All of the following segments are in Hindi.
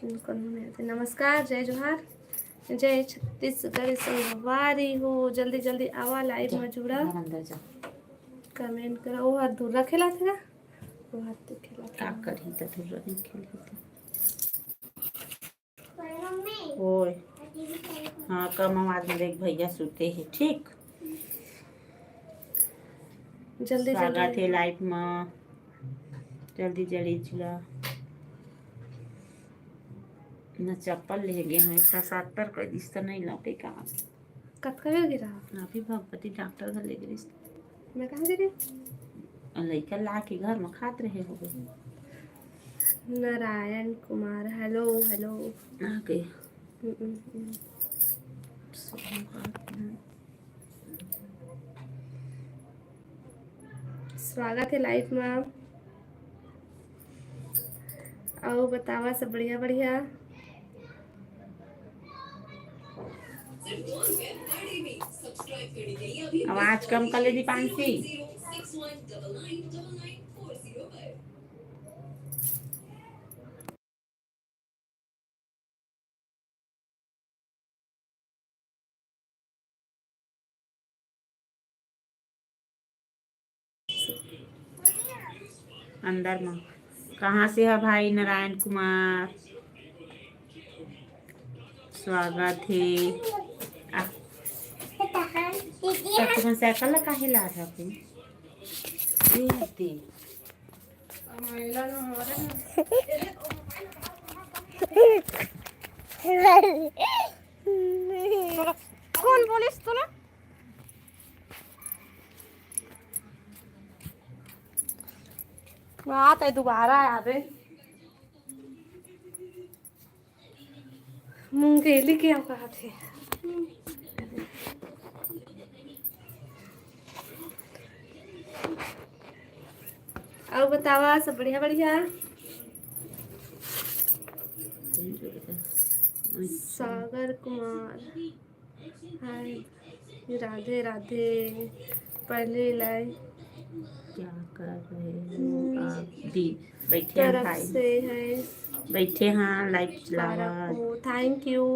नमस्कार, जय जोहार, जय छत्तीसगढ़ संगवारी हो। जल्दी जल्दी आवा लाइव में जुड़ा, अंदर जा कमेंट करो। वो हाथ दूर रखेला था, वो हाथ तो खेला का करी त दूर नहीं खेली ओए हाँ कम आवाज में देख भैया सुते हैं। ठीक जल्दी स्वागत जल्दी है लाइव में। जल्दी जल्दी जुड़ा न चप्पल ले गए हैं 170 का दिस तो नहीं लौके कहाँ कब कब गिरा अभी भगवती डॉक्टर घर ले गई। मैं कहाँ गिरी? लड़का ला के घर में खात रहे हो गए। नारायण कुमार हेलो हेलो आ गए। स्वागत है लाइव में। आओ बतावा सब बढ़िया बढ़िया। आवाज कम कर ले दीपांशी। अंदर में कहाँ से है भाई नारायण कुमार? स्वागत है। तुम साइकिल काहे ला रहा तू? कौन बोलिस तू ना? आता है दोबारा आवे। मूंगेली के कहा थे। अब बतावा सब बढ़िया बढ़िया। सागर कुमार हाय, राधे राधे। पहले लाई क्या कर रहे हो आप? दी बैठे हैं तरफ भाई, से है। बैठे हैं लाइव चलावा। Thank you,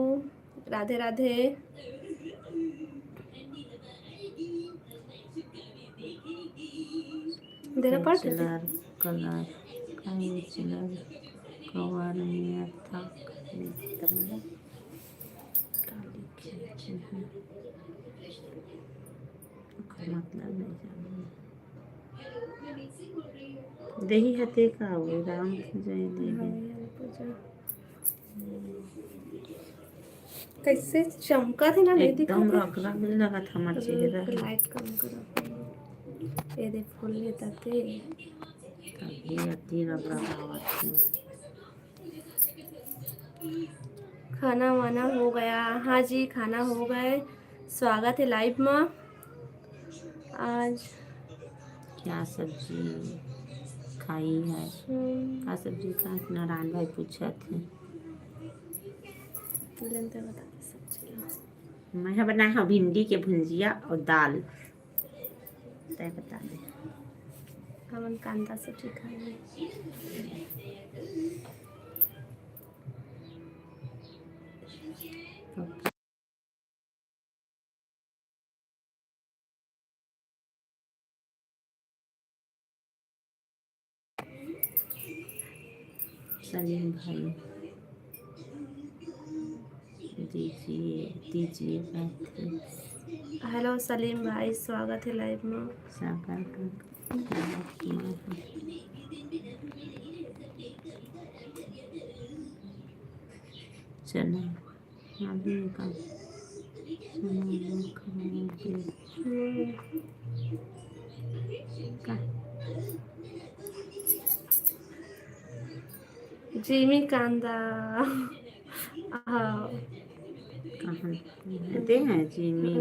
Radhe Radhe. देना पड़ता है। कलर कलर काउंसलर कवर में था मतलब काली खींचे हैं मतलब नहीं जाने दही हते का हो राम की जय देवी। कैसे चमका थी ना, नहीं दिखा एकदम था। रग रग लगा था हमारे चेहरा। लाइट कम करो। ये दे फूल लेता थे तभी अति रग रग आवाज थी। खाना वाना हो गया? हाँ जी खाना हो गए। स्वागत है लाइव में। आज क्या सब्जी खाई है? क्या सब्जी खाई? नारायण भाई पूछा थे। मैं बनाया हूँ भिंडी के भुंजिया और दाल। तय बता दे। हम कांदा सब्जी खाएंगे। सलीम भाई दीजिए दीजिए बात। हेलो सलीम भाई, स्वागत है लाइव में। सागर चलो अभी का जिमी कांदा कहाँ दे हैं जिमी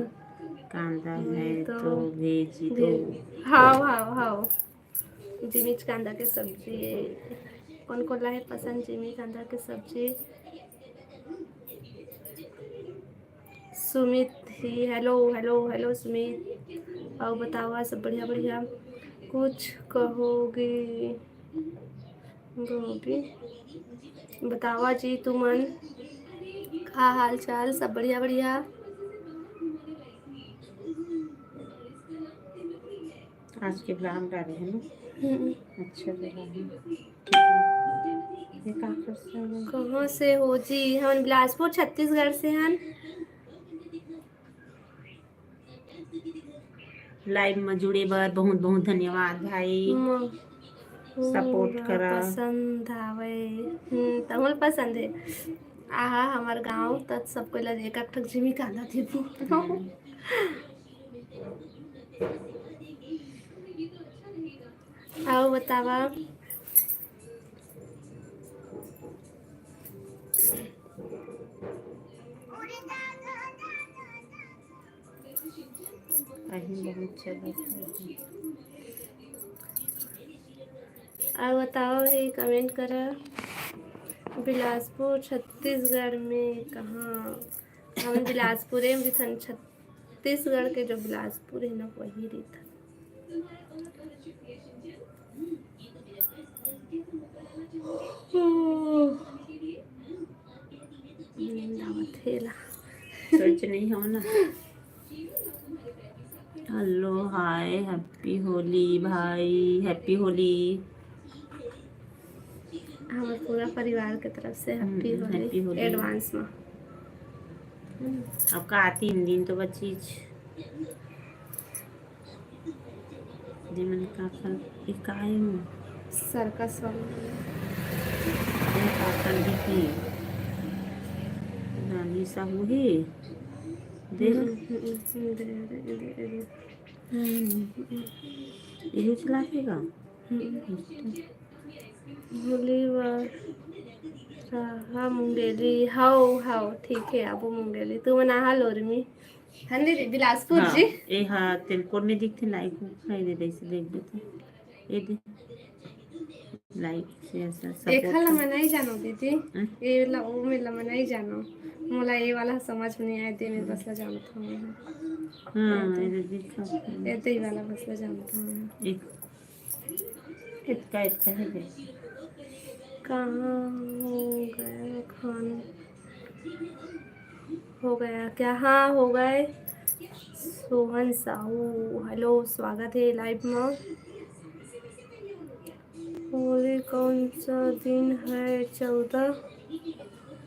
कांदा है तो भेज दो। हाओ हाओ हाओ। जिमी कांदा के सब्जी कौन कौन है पसंद? जिमी कांदा के सब्जी। सुमित ही हेलो हेलो हेलो सुमित। और बताओ सब बढ़िया बढ़िया। कुछ कहोगे गोभी बतावा जी तुमन का हाल चाल, सब बढ़िया बढ़िया। आज के ब्लॉग डाले हैं ना। हम्म, अच्छा लगा है। ये कहाँ से है? कहाँ से हो जी? हम बिलासपुर छत्तीसगढ़ से हैं। लाइव में जुड़े बर बहुत बहुत धन्यवाद भाई। सपोर्ट पूरा करा। पसंद आवे। तमुल पसंद है। आहा हमार गांव तक सबको लगे एक ठक जिमी कांदा थी। आओ बतावा। बहुत चला। आओ बताओ, ये कमेंट करा। बिलासपुर छत्तीसगढ़ में कहाँ? हम बिलासपुर में भी छत्तीसगढ़ के जो बिलासपुर है ना वही रहता। सोच नहीं हो ना। हेलो हाय हैप्पी होली भाई, हैप्पी होली। हमारे पूरा परिवार के तरफ से हैप्पी होली एडवांस में। अब का 3 दिन तो बची दिन का फल इकाई में सर्कस वाला की रानी साहू ही दे ये चला देगा। होली हाँ मुंगेली हाउ हाउ ठीक है। अब मुंगेली तू मना हाल और मी हंदी बिलासपुर जी। ए हाँ तिलकोर में दिखते लाइक नहीं दे दे से देख देते ये दे लाइक शेयर सपोर्ट। एक हल मैं नहीं जानो दीदी, ये ला वो में ला मैं नहीं जानो। मोला ये वाला समझ में नहीं आया दे में बस ला जानता हूँ। हाँ ये दिखा ये दे वाला बस ला जानता हूँ। एक कितना है दे कहाँ हो गया खाना? हो गया क्या? हाँ हो गए। सोहन साहू हेलो, स्वागत है लाइव में। होली कौन सा दिन है? 14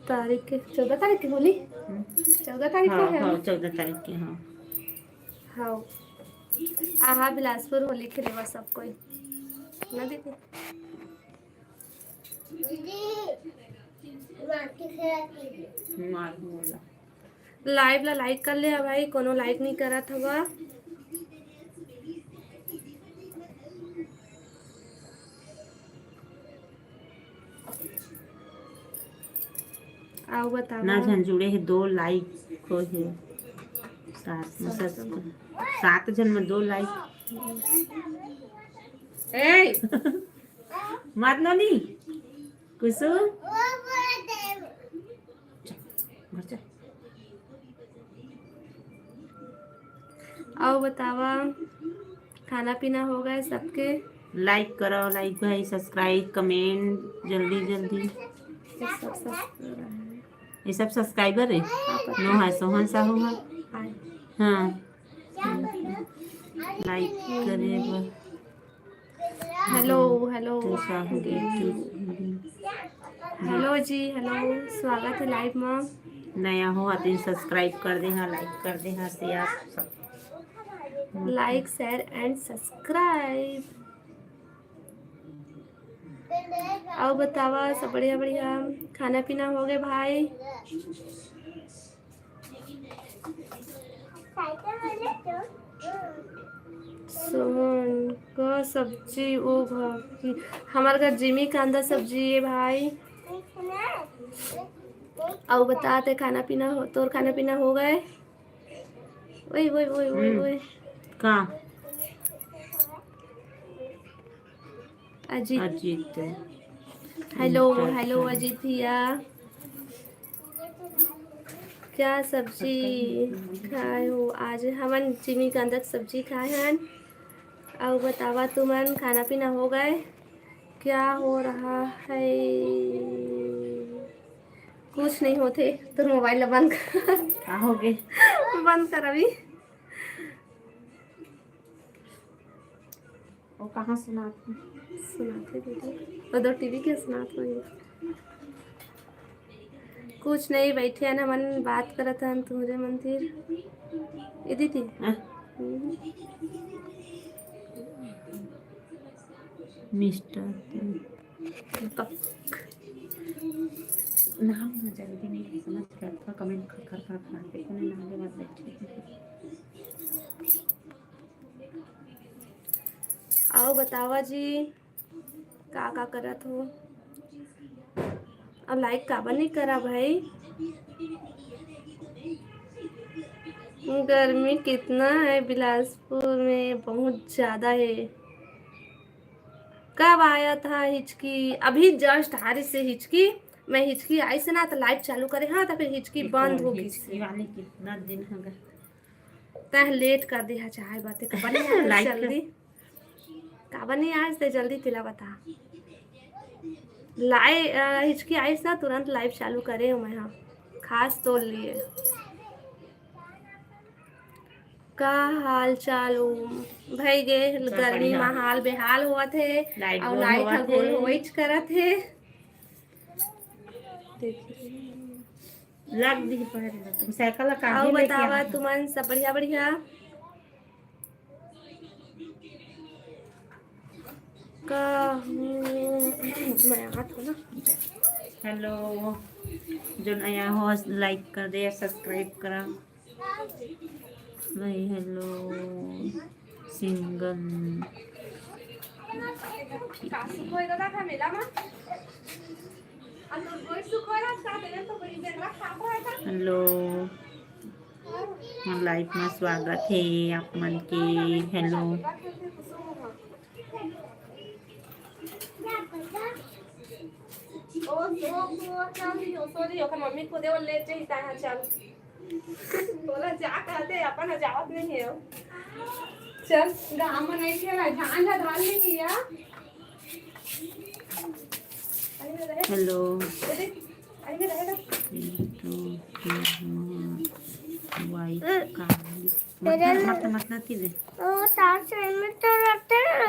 तारीख के। 14 तारीख की होली? 14 तारीख को है। हाँ 14 तारीख की। हाँ हाँ आहा बिलासपुर होली खेले बस सब कोई ना दीदी। लाइव ला लाइक कर ले भाई, कोनो लाइक नहीं करा था। आओ बताओ ना झंझुड़े है 2 लाइक को है 7 जन में 2 लाइक। मत लो नी कुसु आओ बतावा। खाना पीना हो गए सबके? लाइक करो लाइक भाई, सब्सक्राइब कमेंट जल्दी जल्दी। ये सब सब्सक्राइबर है नो है सोहन साहू है। हाँ लाइक करे हेलो हेलो साहू हेलो जी हेलो, स्वागत है लाइव में। नया हो तो सब्सक्राइब कर दे हाँ, लाइक कर दे हाँ, share like share and subscribe. आओ बतावा सब बढ़िया बढ़िया। खाना पीना हो गए भाई? सोहन का सब्जी ओ हमारे घर जिमी कांदा सब्जी है भाई। आओ बताते खाना पीना हो तो खाना पीना हो गए? ओए ओए ओए ओए ओए कहाँ अजीत अजीत हेलो हेलो अजीत भैया, क्या सब्जी खाए हो आज? हमन जिमी कांदा सब्जी खाए हैं। और बतावा तुमन खाना पीना हो गए? क्या हो रहा है? कुछ नहीं होते तो मोबाइल ला बंद कर आओगे बंद कर अभी। वो कहाँ सुनाती? सुनाते बेटा उधर टीवी के सुनाते होंगे। कुछ नहीं बैठे ना मन बात करत हन तुम्हारे मंदिर ये दीदी। मिस्टर नाम ना जल्दी नहीं समझ कर था कमेंट कर पे कोने नाम के बाद बैठे। आओ बतावा जी का करत हो। अब लाइक काबर नहीं करा भाई। गर्मी कितना है बिलासपुर में, बहुत ज्यादा है। कब आया था हिचकी? अभी जस्ट हारी से हिचकी। मैं हिचकी आई से ना तो लाइट चालू करे हाँ तो फिर हिचकी बंद हो गई। कितना दिन हो गया तह लेट कर दिया चाहे बातें कब नहीं आज जल्दी काबर नहीं आज ते जल्दी तिला बता। हिचकी आई ना तुरंत लाइव चालू करे हो मैं हाँ खास तौर लिए। का हाल चाल भाई गे गर्मी में हाल बेहाल हुआ थे और लाइट हा गोल होइच करत है। लग दी पर तुम साइकिल का आओ बतावा तुमन सब बढ़िया बढ़िया। का मैं आठ हो ना। हेलो जो नया हो लाइक कर दे सब्सक्राइब करा भाई। हेलो सिंगल हेलो लाइफ में स्वागत है आप मन के। हेलो मम्मी को दे ले चल बोला जा कहते अपन जावत नहीं है। चल गाँव में नहीं खेला धान धान नहीं किया। हेलो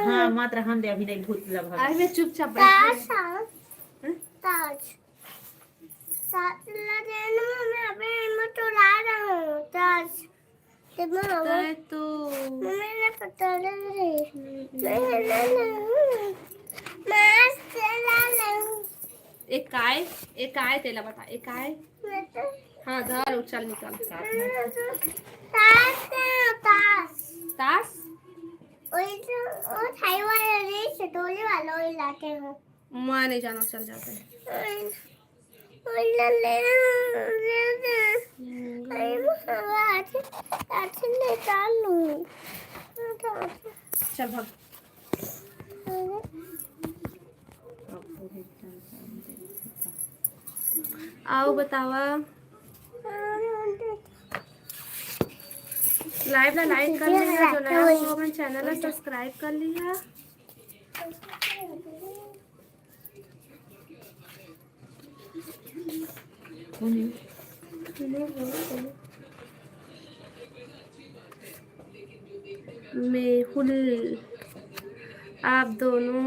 हाँ मात्र हम दे अभी नहीं भूत लगा अरे चुपचाप तो मैंने पता एक काय तेला बता एक काय। हाँ धर उछल निकल तास मैं नहीं जाना चल जाते हैं। चल भाग। आओ बतावा लाइव ला लाइक कर लिया जो नया हो अपन चैनल ला सब्सक्राइब कर लिया। मेहुल आप दोनों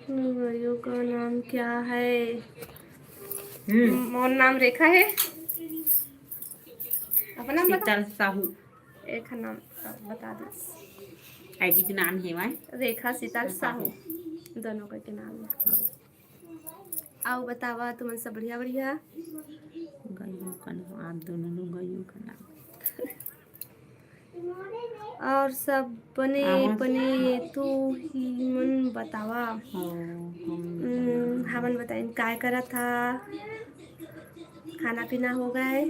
भाइयों का नाम क्या है? मोर नाम रेखा है। अपना नाम बता साहू एक नाम बता दे। आईडी के नाम है वाई रेखा सीताल साहू दोनों का के नाम है। आओ बतावा तुम सब बढ़िया बढ़िया। गईयों का नाम आप दोनों लोग गईयों का नाम और सब बने बने तू ही मन बतावा। हमन बताइन काय करा था खाना पीना हो गए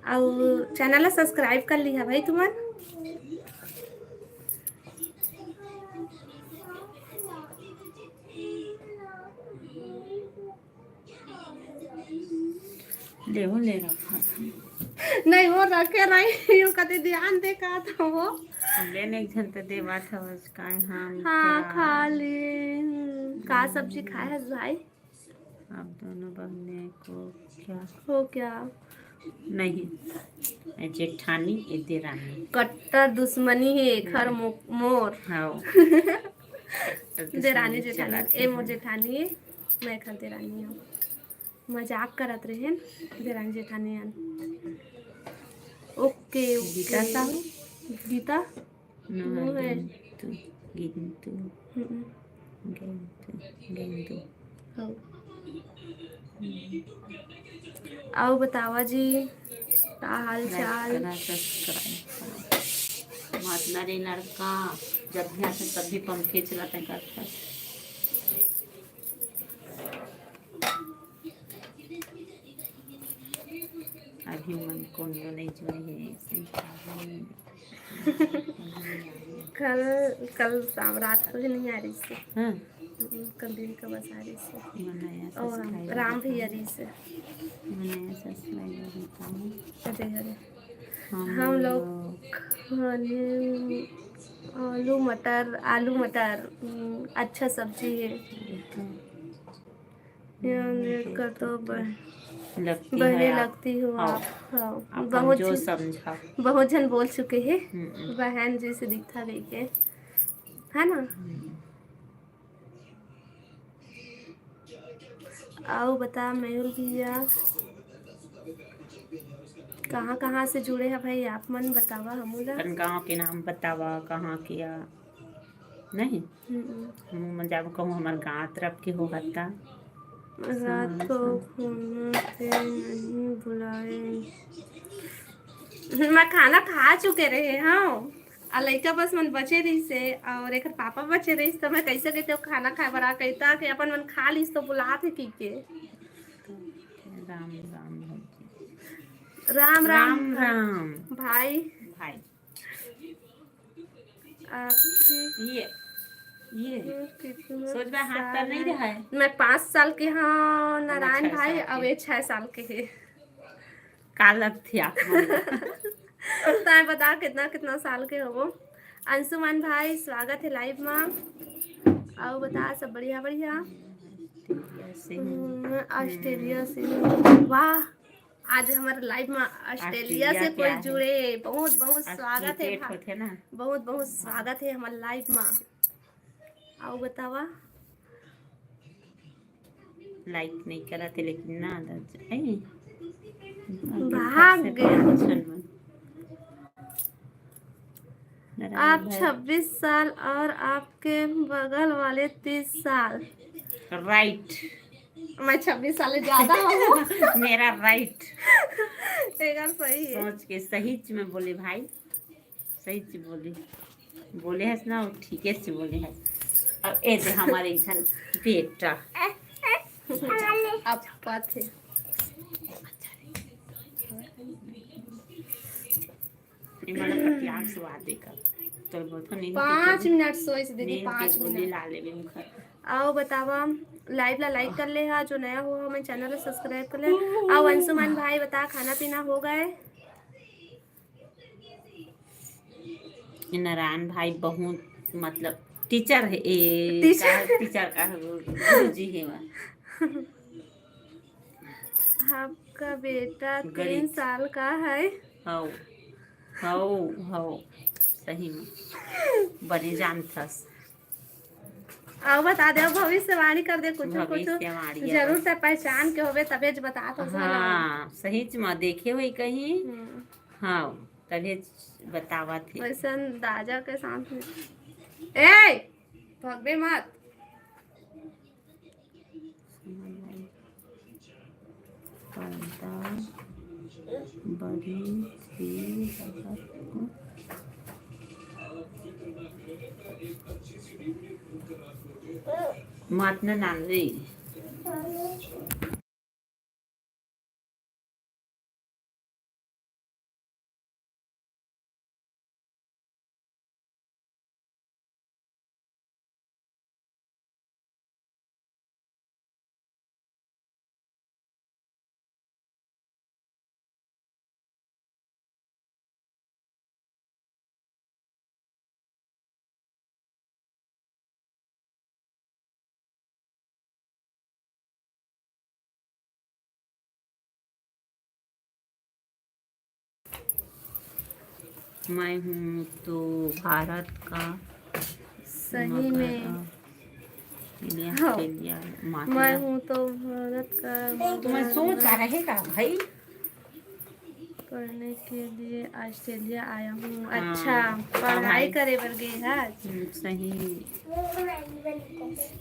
और चैनल ला सब्सक्राइब कर लिया भाई तुमन। ले रखा था नहीं वो रखे नहीं यू कते ध्यान दे का था वो लेने एक जन तो दे बात है उसका। हाँ खाली का सब्जी खाए है भाई? आप दोनों बहने को क्या हो क्या? नहीं, ए जेठानी ए देरानी। कट्टर दुश्मनी है खर मोर। हाँ देरानी जेठानी चलाते ए मोर हैं। जेठानी है, मैं खर देरानी हूँ। मजाक करत रहे देरानी जेठानी हन। ओके गीता साहब? गीता नो है। गिंतु गिंतु हम्म, गिंतु गिंतु। हो। आओ बतावा जी, का हाल चाल? सब्सक्राइब करो। मातना रे लड़का जब यहाँ से तभी पंखे चलाते करता। अभी मन को नहीं जुड़े हैं। कल कल शाम रात को भी नहीं आ रही से। हाँ कल दिन का बस आ रही से। नया और सब्सक्राइबर राम भैया रही से। नया सब्सक्राइबर बताऊँ। अरे अरे हम हम लोग लोग खाने आलू मटर अच्छा सब्जी है। यहाँ देख कर तो लगती बहने है आप। लगती हो हाँ, आप। हाँ आप बहुत जो समझा। बहुत जन बोल चुके हैं हम्म। बहन जैसे दिखता देखे, है ना? आओ बता मयूर भैया, कहाँ कहाँ से जुड़े हैं भाई आप? मन बतावा हमूला। अपन गाँव के नाम बतावा कहाँ किया नहीं। हम मजाक कहूँ हमार गाँव तरफ के हो हता। रात को खाना थे नहीं बुलाए। मैं खाना खा चुके रहे हाँ। आ लइका बस मन बचे रही से और एक पापा बचे रही तो मैं कैसे कहते हो खाना खाए बड़ा कहता कि अपन मन खा ली तो बुलाते की के। राम राम राम राम राम राम भाई भाई। आपकी ये कितना सोच में हाथ पैर नहीं रहा है। मैं 5 साल के हाँ नारायण 6 भाई साल के। अब ये 6 साल के है। कालक थे आप ताए बता कितना कितना साल के हो? अंशुमान भाई स्वागत है लाइव में। आओ बता सब बढ़िया बढ़िया। ऑस्ट्रेलिया से वाह, आज हमारे लाइव में ऑस्ट्रेलिया से कोई जुड़े, बहुत बहुत स्वागत है भाई, बहुत बहुत स्वागत है हमारे लाइव में। आओ बतावा। लाइक नहीं करा थे लेकिन ना भाग गए आप। 26 साल और आपके बगल वाले 30 साल। राइट। मैं 26 साल ज्यादा हूँ। मेरा राइट एकदम सही है। सोच के सही में बोले भाई, सही से बोले है ना, ठीक से बोले है। अब ऐसे हमारे इधर बेटा आपका थे तो 5 मिनट सोई से दीदी 5 मिनट। ला ले मुखर। आओ बतावा लाइव ला लाइक कर ले हा, जो नया हो हमें चैनल को सब्सक्राइब कर ले। आओ अंशुमान भाई बता खाना पीना हो गए? नारायण भाई बहुत मतलब टीचर है, टीचर का गुरुजी है वह। आपका बेटा 3 साल का है? हो सही में बने जानता। आओ बता दे भविष्यवाणी कर दे कुछ कुछ भविष्यवाणी जरूर से पहचान के होवे तबे ज बता तो। हाँ सही में देखे हुई कहीं। हाँ तबे बतावा थे। वैसे दादा के साथ में ए भगवे मत। बड़ी मत ना नाम रे। मैं हूँ तो भारत का सही में। हाँ, ऑस्ट्रेलिया मैं हूँ तो भारत का तुम्हें सोच आ रहेगा भाई। पढ़ने के लिए ऑस्ट्रेलिया आया हूँ। हाँ, अच्छा, पढ़ाई भाई। करे बर गए है। सही।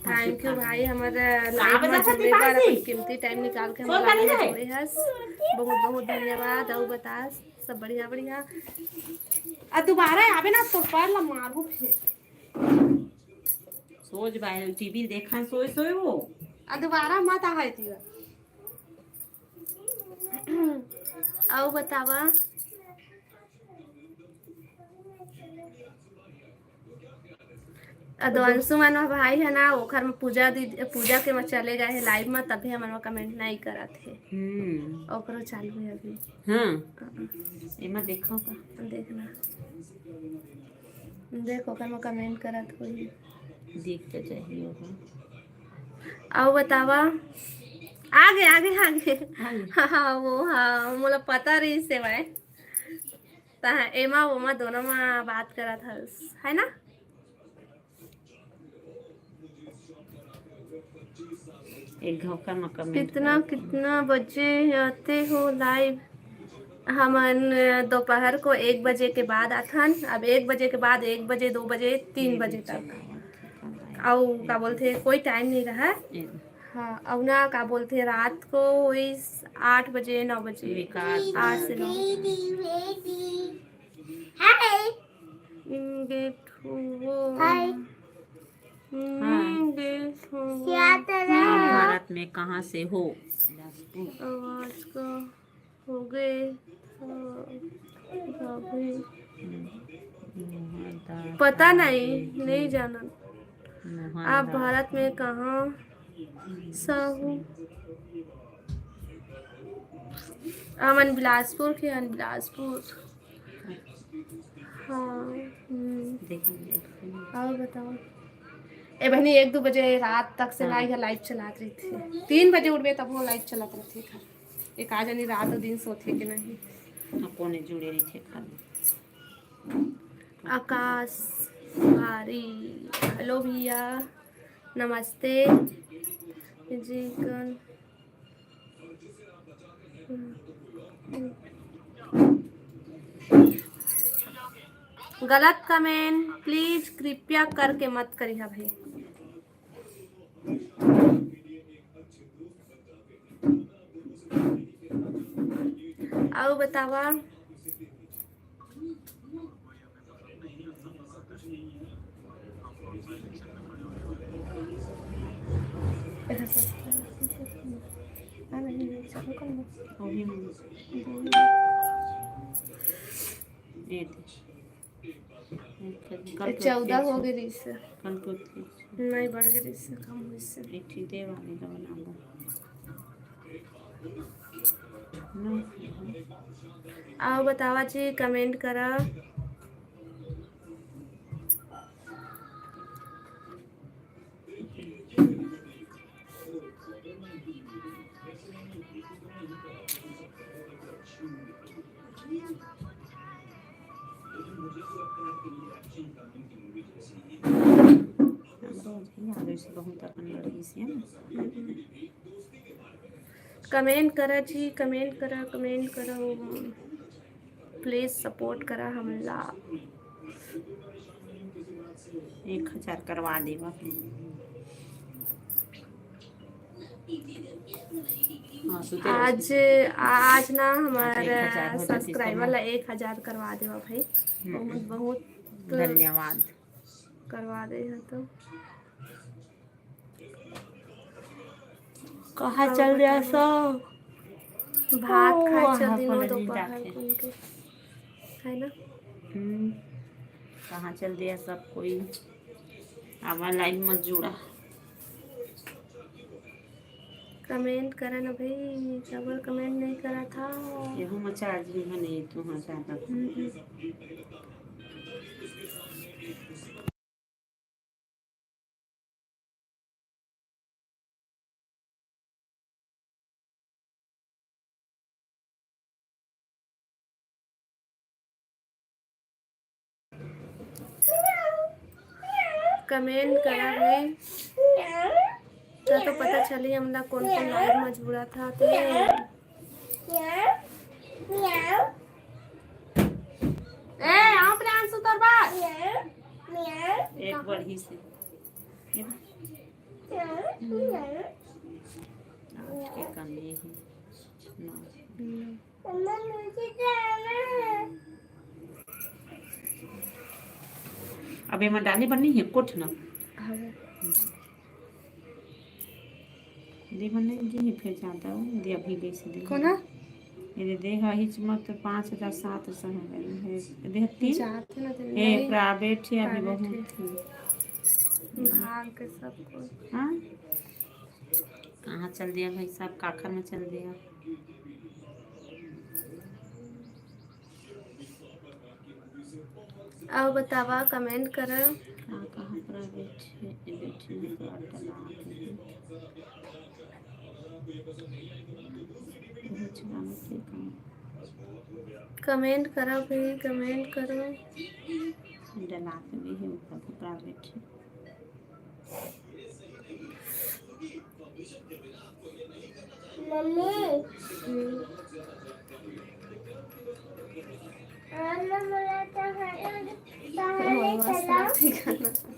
थैंक यू भाई, हमारा का लाइव में बजा था जुड़ने दीपाली? बार अपन कीमती टाइम निकाल के हमारे सोच लाइव में रही है? जुड़े हस। बहुत बहुत धन्यवाद। और बता सब बढ़िया बढ़िया। दोबारा आवे ना तो पर ला मारू फिर। सोच भाई टीवी देखा सोए सोए वो। दोबारा मत आवे तिया। और बतावा। अदवंशु मनवा भाई है ना, ओखर में पूजा के में चले गए है लाइव में, तभी हमनवा कमेंट नहीं करा थे। ओकरो चालू है अभी। हाँ, एमा देखो का देखना, देखो ओकर में कमेंट करत होई। देख तो चाहिए होगा। आओ बतावा। आगे आगे आगे। आगे। हाँ वो हाँ मोला पता रही से भाई। ता एमा ओमा दोनों में बात करत हस है ना। एक घोकर में कमेंट कितना कितना बजे आते हो लाइव। हमन दोपहर को 1 बजे के बाद आथन। अब 1 बजे के बाद 1 बजे 2 बजे 3 बजे तक। और का बोलते कोई टाइम नहीं रहा। हाँ और ना का बोलते रात को वही 8 बजे 9 बजे 8 से 9। भारत में कहाँ से हो? आवाज का हो गए। पता नहीं नहीं जाना। आप भारत में कहाँ साहू। अमन बिलासपुर के अन बिलासपुर। हाँ। और बताओ। ए बहनी 1-2 बजे रात तक से लाइव चलात रही थी। 3 बजे उठबे तब वो लाइव चलात रही थी। एक आज नहीं रात और दिन सोते के नहीं। कोने जुड़े रही थे खाली। आकाश भारी। हेलो भैया नमस्ते जी। कौन गलत कमेंट प्लीज कृपया करके मत करिए भाई। आओ बतावा। कल 14 हो गई इससे। कल को नहीं बढ़ गई इससे कम हुई इससे। एक ठीक दे वाली का बना लो। आओ बतावा जी कमेंट करा। कमेंट करा जी कमेंट करा प्लीज सपोर्ट करा हमला। 1000 करवा देवा। आज आज ना हमारा सब्सक्राइबर ला 1000 करवा देवा भाई। बहुत बहुत धन्यवाद। करवा दे तो। कहाँ चल रहा सब? भात खाए चल दिनों दोपहर के है ना। कहाँ चल दिया सब कोई? आवा लाइन में जुड़ा। कमेंट करा ना भाई। खबर कमेंट नहीं करा था। यहू में चार्जिंग में नहीं तो हाँ ज्यादा। कमेंट करा भाई तो पता चली हमला कौन कौन लाइव में जुड़ा था। तो आप डांस उतर बात एक बढ़ी से के कमी है अब ये डाली बननी है कुछ ना दे बनने जी फिर जाता हूँ दे अभी बेच दे कोना ये देगा हिच मत 5,700 हो गए दे 3 जाते ना ए प्राइवेट है अभी बहुत भाग के सब कुछ। हाँ कहाँ चल दिया भाई साहब काखर में चल दिया। आओ बतावा कमेंट कर कहाँ प्राइवेट है बैठे में तो अटला कमेंट करो भाई कमेंट करो डलाते भी है ऊपर तो प्राइवेट है।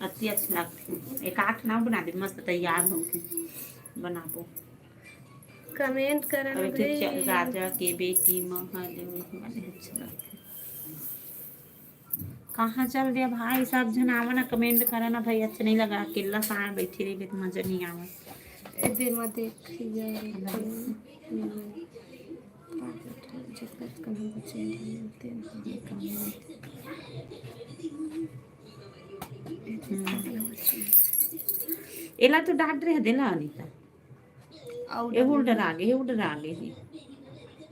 अति अच्छी लगती एक 8 ना बना दे मस्त तैयार होके बनाबो। कमेंट करना भाई राजा के बेटी महादेव वाले अच्छे लगते। कहाँ चल दिया भाई सब जन आवा ना कमेंट करा ना भाई अच्छा नहीं लगा अकेला साया बैठी रही तो मजा नहीं आवा। दे मत देख एला तो डांट रहे देला अनीता ए उल्टा आगे ही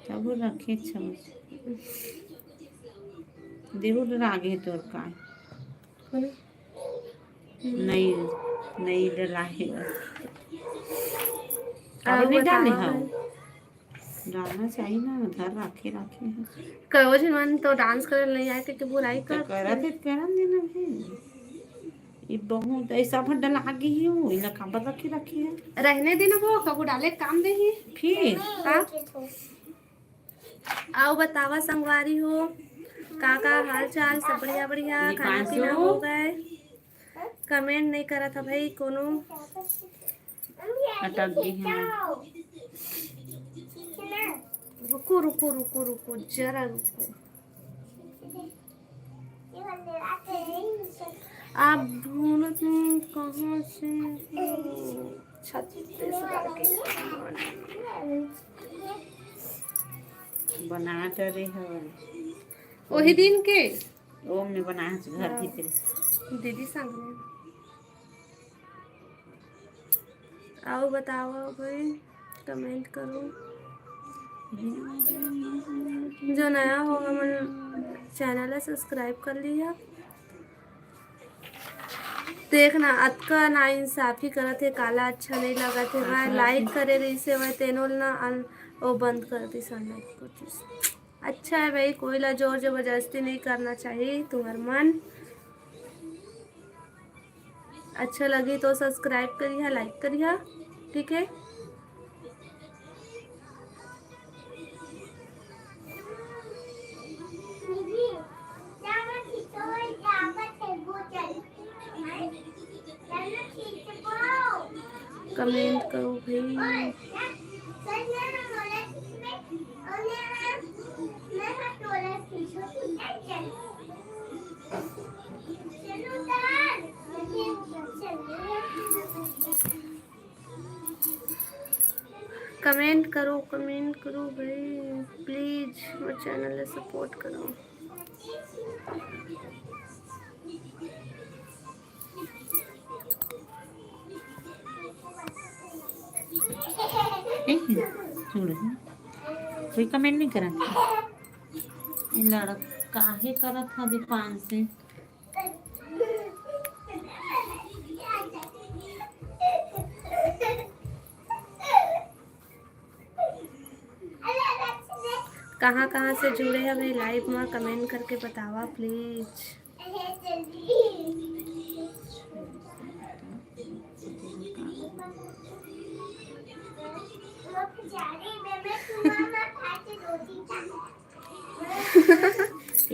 तब रखे छम देहु आगे तोर का नहीं डला है अब नहीं डाले हम डालना चाहिए ना घर रखे कहो मन तो डांस करे नहीं आए कि बुराई कर करत देना है ये बहुत ऐसा भर डला आगे ही हो इला काम पर रखी है रहने देना वो कबू डाले काम दे ही फिर आओ बतावा संगवारी हो का हाल चाल सब बढ़िया बढ़िया खाना पीना हो गए। कमेंट नहीं करा था भाई कोनो अटक गई है। रुको रुको रुको रुको जरा रुको आप ढूंढत कहाँ से बना रहे हो वही दिन के ओम ने बनाया घर भीतर दीदी सामने आओ बताओ भाई कमेंट करो जो नया होगा मन चैनल सब्सक्राइब कर लिया। देखना अतका ना इंसाफी करत है काला अच्छा नहीं लगा थे भाई लाइक करे रही से वह तेनोल ना वो बंद कर दी सामने कुछ अच्छा है भाई कोई ला जोर जबरदस्ती नहीं करना चाहिए तुम्हारा मन अच्छा लगी तो सब्सक्राइब करिए लाइक करिए ठीक है। कमेंट करो भाई कमेंट करो भाई प्लीज मेरे चैनल सपोर्ट करो। कोई कमेंट नहीं करा लड़का काहे करा था दीपान से कहाँ से जुड़े हैं भाई लाइव में कमेंट करके बतावा प्लीज।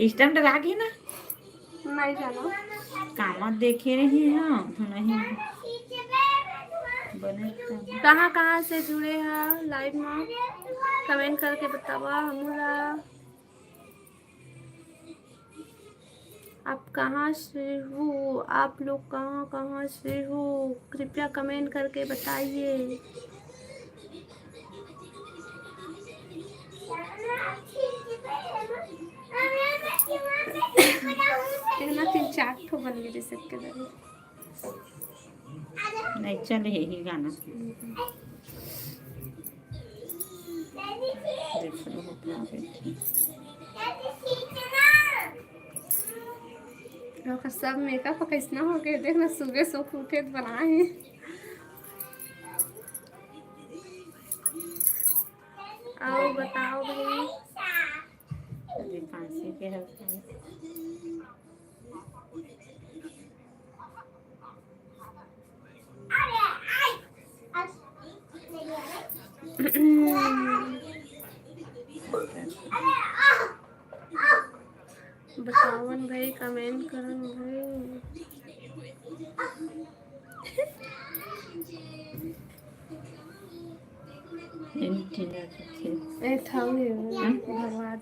स्टैम्प लगा ना नहीं जाना काम देखे रही हैं तो नहीं बने कहाँ कहाँ से जुड़े हैं लाइव में कमेंट करके बतावा हमरा आप कहाँ से हो आप लोग कहाँ कहाँ से हो कृपया कमेंट करके बताइए इतना 3-4 ठो बन गए सबके दर नहीं चल यही गाना देख लो सब मेकअप कैसना हो गया देखना सुबह सो उठे बनाए हैं आओ बताओ भाई अभी फांसी के हल्का बतावन भाई कमेंट करन भाई ए थावे भगवान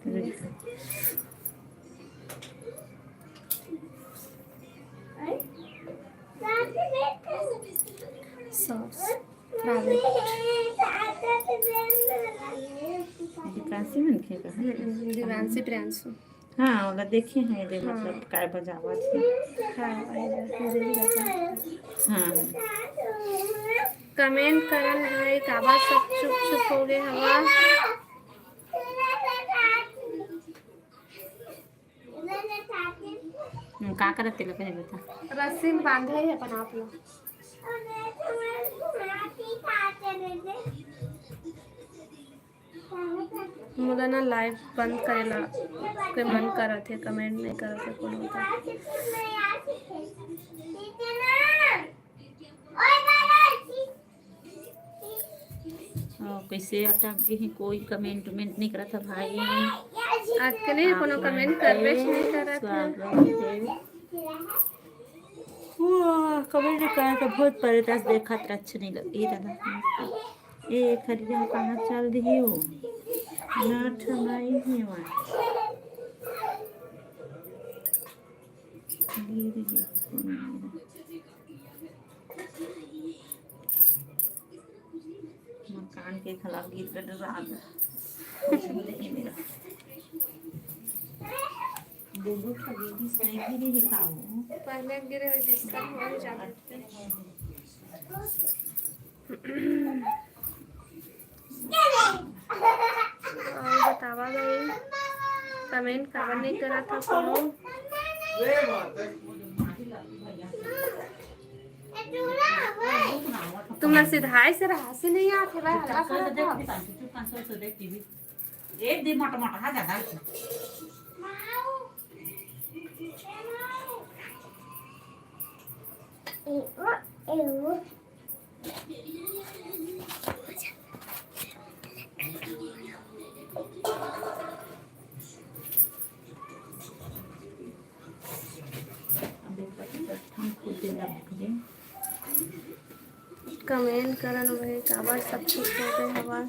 सॉस विकासी मन के दिवांशी प्रियांशु हाँ वाला देखे हैं ये मतलब काय बजावा थे हाँ कमेंट करन भाई काबा सब चुप चुप हो गए हवा का करते लोग नहीं बता रस्सी में बांधे है अपन आप लोग मुझे ना लाइव बंद करेला कोई मन कर थे कमेंट नहीं कर थे कौन होता कैसे अटक गई कोई कमेंट नहीं करा था भाई आज के लिए कोनो कमेंट करबे नहीं कर रहा था कमेंट करा तो बहुत परे तस देखा तो अच्छा नहीं लगी दादा ए खरिया कहाँ चल रही हो ना ठमाई है वहाँ मकान के खिलाफ गीत कर रहा है मेरा दोनों खरीदी सही भी नहीं दिखाओ पहले गिरे हुए जिसका हो जाते और बतावा भाई कमेंट काबर नहीं करा था कोनो तुम ना सिधाई से रहा से नहीं आते भाई हल्ला कर एक दिन मोटा मोटा ज्यादा कमेंट करन भाई काबर सब कुछ हो गए हवा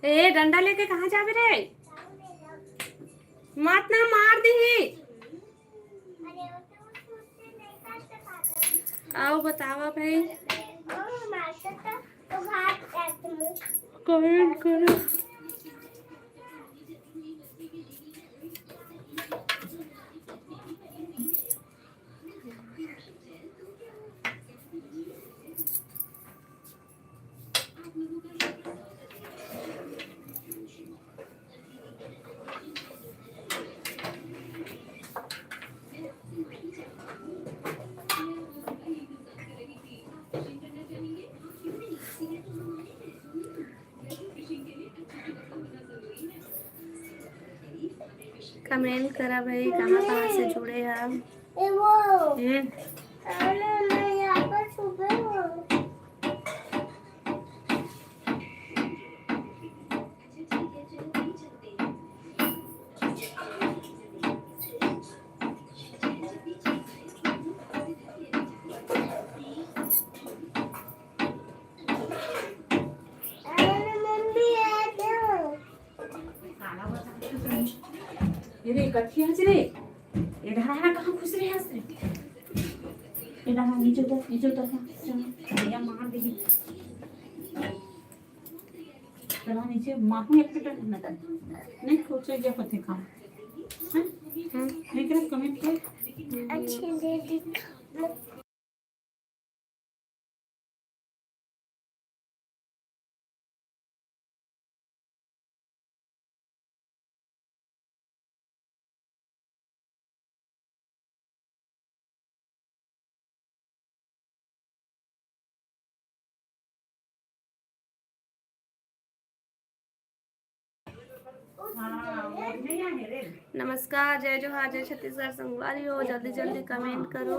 ए डंडा लेके कहाँ जाबे रे मत ना मार दी आओ बतावा भाई कमेंट करो कमेंट करा भाई, कहाँ कहाँ से जुड़े हैं आप। यहाँ पर सुबह हो। रे कथी हंस रे इधर आना कहाँ खुश रहे हंस रे इधर आ नीचे उतर भैया मार देगी चला नीचे माहू एक मिनट नहीं सोचे क्या पथे काम लेकिन कमेंट कर अच्छे दे दिखा। नमस्कार, जय जोहार, जय छत्तीसगढ़ संगवारी हो। जल्दी जल्दी कमेंट करो।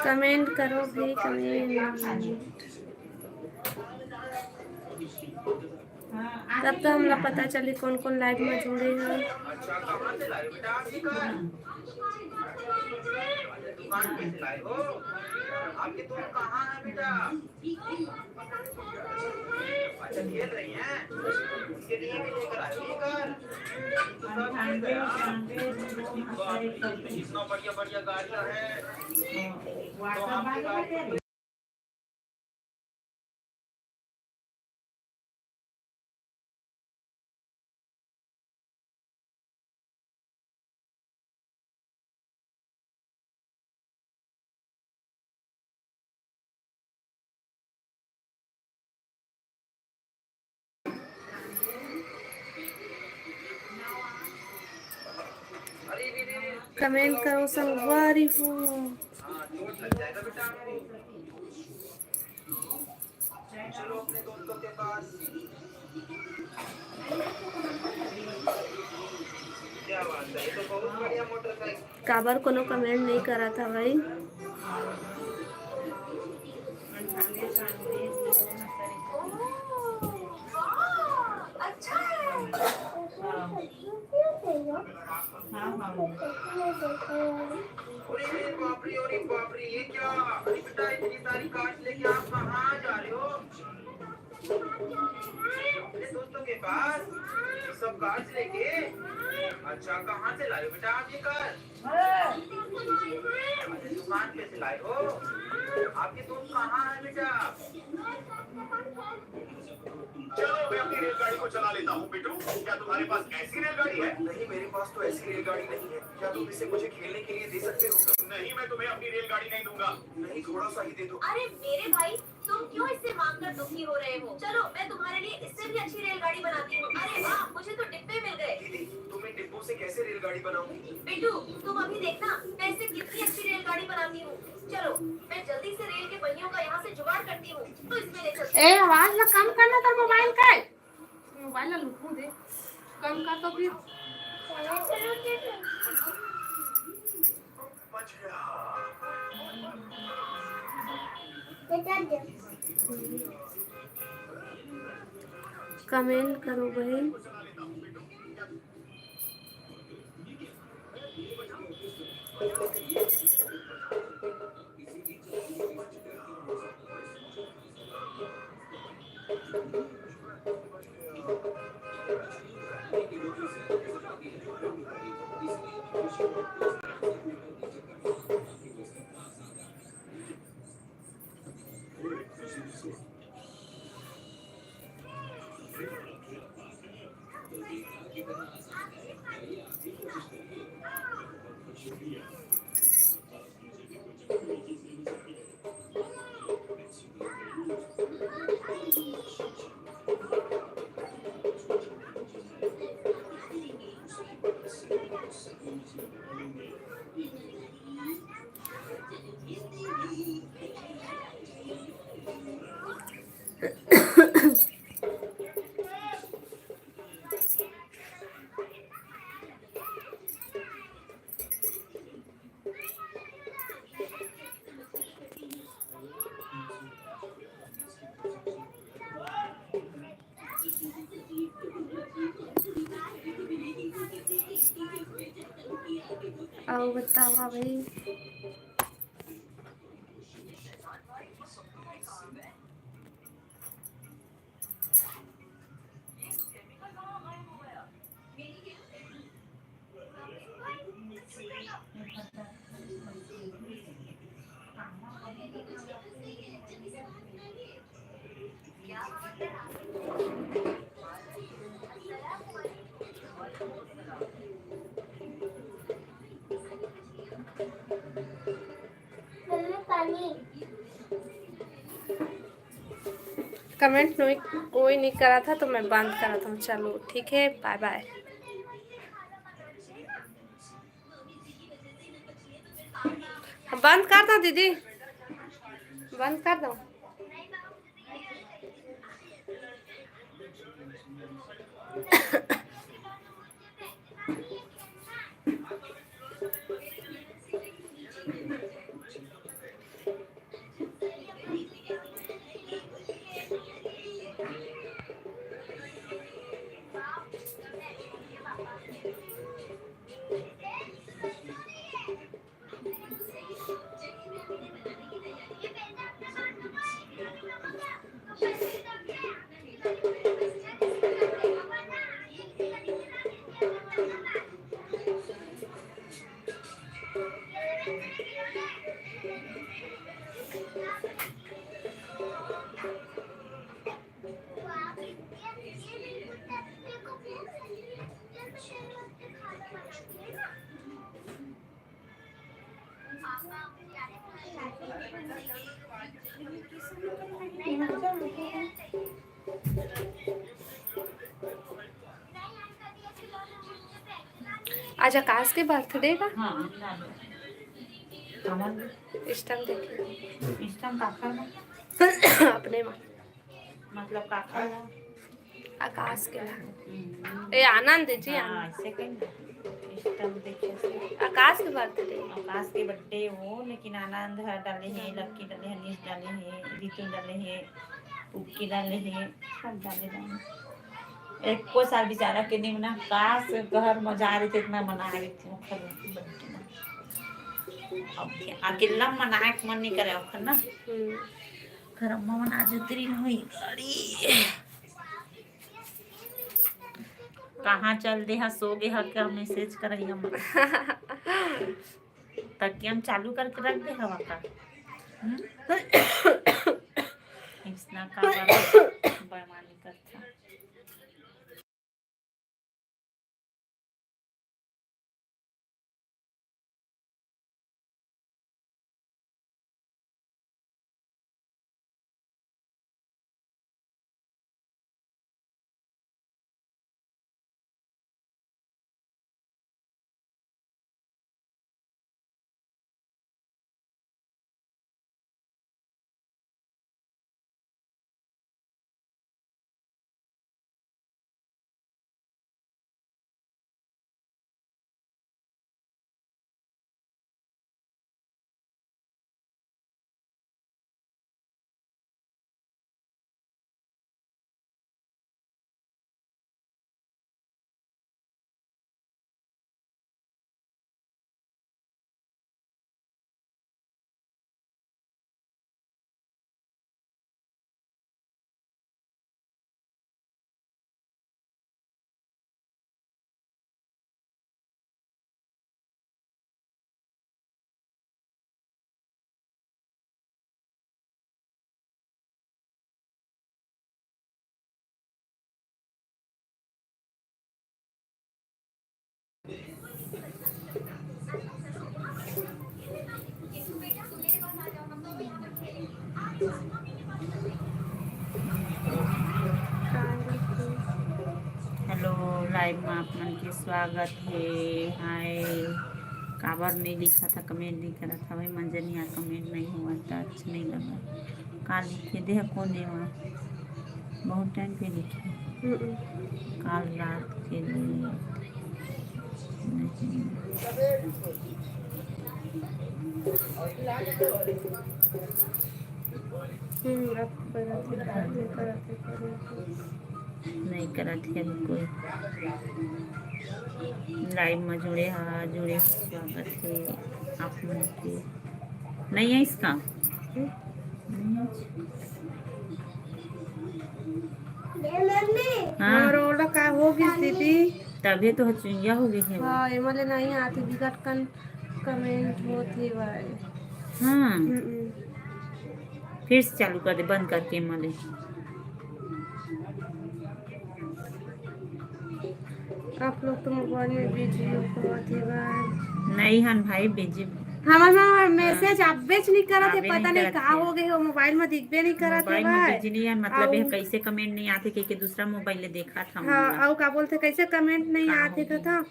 कमेंट करो भी, कमेंट। तब तो हमरा पता चली कौन कौन लाइव में जुड़े हैं। आपके तो कहाँ है बेटा? अच्छा खेल रही हैं? उसके लिए भी लेकर आइए कर। इतना बढ़िया बढ़िया गाड़ियाँ हैं। तो आपकी गाड़ी कमेंट करो संगवारी हो। चोट लग जाएगा बेटा। चलो अपने दोस्तों के पास। क्या बात है, ये तो बहुत बढ़िया मोटरसाइकिल। काबर कोनो कमेंट नहीं करा था भाई। अच्छा अरे बाप रे, ये क्या? अरे बेटा इतनी सारी कार्स लेके आप कहाँ जा रहे हो? अपने दोस्तों के पास सब कार्स लेके? अच्छा कहाँ से लाए हो बेटा आप ये कार? अरे दुकान पे से लाए हो? आपके दोस्त कहाँ है बेटा? चलो मैं अपनी रेलगाड़ी को चला लेता हूँ। बिट्टू, क्या तुम्हारे पास ऐसी रेलगाड़ी है? नहीं, मेरे पास तो ऐसी रेलगाड़ी नहीं है। क्या तुम इसे मुझे खेलने के लिए दे सकते हो? नहीं, मैं तुम्हें अपनी रेलगाड़ी नहीं दूंगा। नहीं, थोड़ा सा ही दे दो। अरे मेरे भाई, तुम क्यों इससे मांगकर दुखी हो रहे हो? चलो मैं तुम्हारे लिए इससे भी अच्छी रेलगाड़ी बनाती हूँ। अरे वाह, मुझे तो डिब्बे मिल गए। दीदी, तुम इन डिब्बों से कैसे रेलगाड़ी बनाओगी? बिट्टू, तुम अभी देखना मैं इससे कितनी अच्छी रेलगाड़ी बनाती हूँ। चलो मैं जल्दी से रेल के पहियों का यहाँ से जुगाड़ करती हूँ, तो इसमें ले चलती हूँ। आवाज ला कम करना तो मोबाइल का मोबाइल ला लुकू दे कम कर तो फिर कमेंट करो भाई। आओ बताओ भाई। मम्मी पानी। कमेंट कोई नहीं करा था तो मैं बंद करा था। चलो ठीक है, बाय बाय। बंद कर दो दीदी, बंद कर दो। आज आकाश के बर्थडे का हाँ स्टैम्प देखिए। स्टैम्प काका ना अपने में मतलब काका ना आकाश के ए आनंद जी हाँ ऐसे कहीं ना स्टैम्प देखिए आकाश के बर्थडे। आकाश के बर्थडे हो, लेकिन आनंद है डाले हैं, लक्की डाले हैं, नीस डाले हैं, रितु डाले हैं, पुक्की डाले हैं, सब डाले डाले। एक को साल बेचारा के नहीं मना, काश घर मजा आ रही थी, इतना मना रही थी अब अकेला मनाए मन नहीं करे ओखर ना घर अम्मा मना जतरी हुई अरे कहाँ चल दे हा सो गए हा क्या मैसेज कर रही हम तक हम चालू करके रख दे हवा का इतना का बेईमानी करता। हेलो लाइव में आप मन के स्वागत है। हाय काबर नहीं लिखा था, कमेंट नहीं करा था भाई, मंजनिया कमेंट नहीं हुआ था, अच्छा नहीं लगा। का लिखे दे कौन है वहाँ, बहुत टाइम पे लिखे काल रात के लिए नहीं। नहीं करा थे अभी कोई लाइव में जुड़े स्वागत है आप लोगों के। नहीं है इसका हाँ रोड का होगी दीदी, तभी तो चुंगिया हो गई है। हाँ एमले नहीं आती विकट कन कमेंट होती भाई। हाँ फिर से चालू कर दे, बंद करके मले। आप लोग तो मोबाइल में बिजी हो नहीं हन भाई बिजी, हमारा मैसेज अपडेट नहीं करा थे, पता नहीं कहा हो गए हो, मोबाइल में दिखबे नहीं करा थे मोबाइल में भाई। बिजी नहीं है मतलब है कैसे कमेंट नहीं आते कि दूसरा मोबाइल ले देखा था। हाँ और का बोलते कैसे कमेंट नहीं आते था।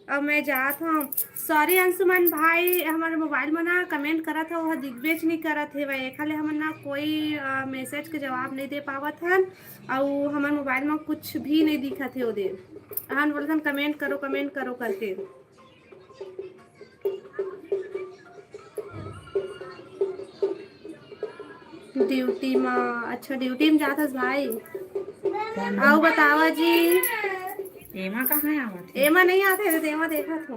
अब मैं जात हूँ, सॉरी अंशुमन भाई, हमारे मोबाइल में ना कमेंट करा था वह दिग्वेज नहीं करा थे भाई, खाली हम ना कोई मैसेज के जवाब नहीं दे पावा था और हमारे मोबाइल में कुछ भी नहीं दिखा थे वो दिन। हम बोलते हम कमेंट करो करके। ड्यूटी में, अच्छा ड्यूटी में जाता भाई। आओ बतावा जी, एमा कहाँ है आवत? एमा नहीं आते थे, एमा देखा था।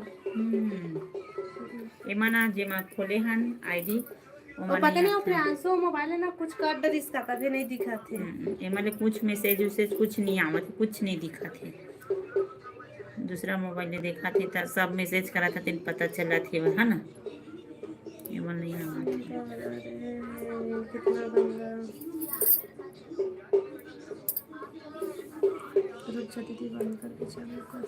एमा ना जेमा खोले हन आईडी वो पता नहीं अपने आंसू मोबाइल में ना कुछ कर दे इसका तभी नहीं दिखा थे। एमा ले कुछ मैसेज उसेज कुछ नहीं आवत, कुछ नहीं दिखा थे। दूसरा मोबाइल में देखा थे तब सब मैसेज करा था तेन पता चला थे है ना। एमा नहीं आवत कितना गंदा रुक जा दीदी, बंद करके चालू कर।